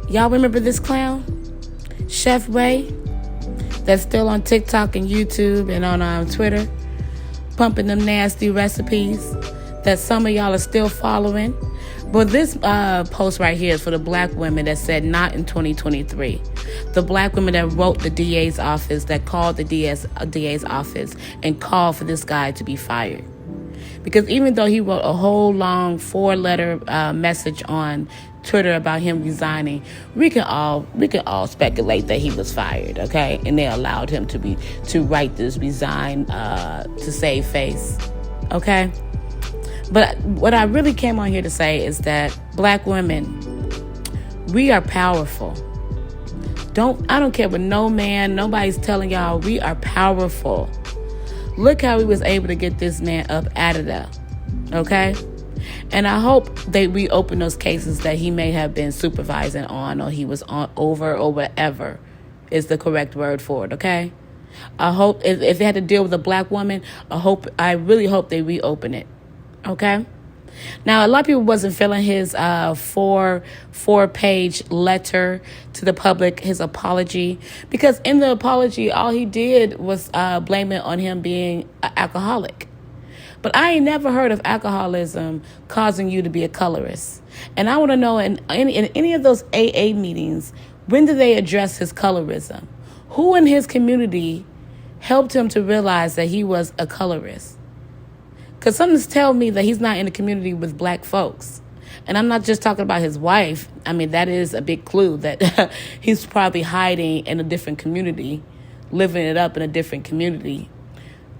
Y'all remember this clown? ChefWay? That's still on TikTok and YouTube and on Twitter, pumping them nasty recipes that some of y'all are still following. But this post right here is for the black women that said not in 2023. The black women that wrote the DA's office, that called the DA's office and called for this guy to be fired. Because even though he wrote a whole long 4-letter message on Twitter about him resigning, we can all speculate that he was fired, okay? And they allowed him to write this resign to save face, okay? But what I really came on here to say is that black women, we are powerful. I don't care what nobody's telling y'all, we are powerful. Look how he was able to get this man up out of there, okay? And I hope they reopen those cases that he may have been supervising on, or he was on over, or whatever is the correct word for it, okay? I hope if they had to deal with a black woman, I really hope they reopen it, okay? Now, a lot of people wasn't feeling his four-page letter to the public, his apology, because in the apology, all he did was blame it on him being an alcoholic. But I ain't never heard of alcoholism causing you to be a colorist. And I want to know in any of those AA meetings, when did they address his colorism? Who in his community helped him to realize that he was a colorist? Because something's telling me that he's not in the community with black folks. And I'm not just talking about his wife. I mean, that is a big clue that he's probably hiding in a different community, living it up in a different community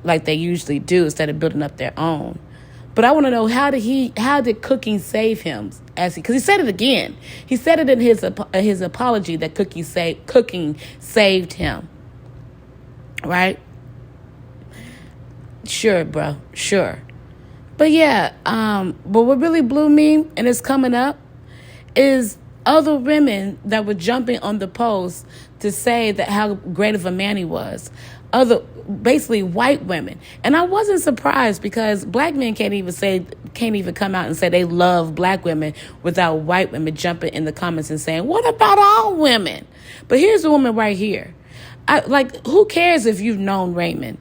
like they usually do instead of building up their own. But I want to know, how did cooking save him? Because he said it again. He said it in his apology that cooking saved him. Right? Sure, bro. Sure. But yeah, but what really blew me, and it's coming up, is other women that were jumping on the post to say that how great of a man he was. Basically white women. And I wasn't surprised, because black men can't even come out and say they love black women without white women jumping in the comments and saying, what about all women? But here's a woman right here. Who cares if you've known Raymond?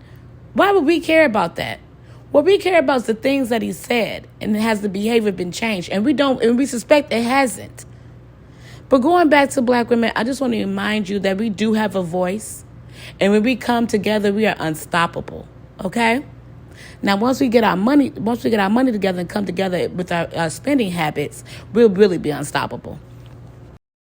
Why would we care about that? What we care about is the things that he said, and has the behavior been changed? And we suspect it hasn't. But going back to black women, I just want to remind you that we do have a voice. And when we come together, we are unstoppable. Okay? Now, once we get our money together and come together with our spending habits, we'll really be unstoppable.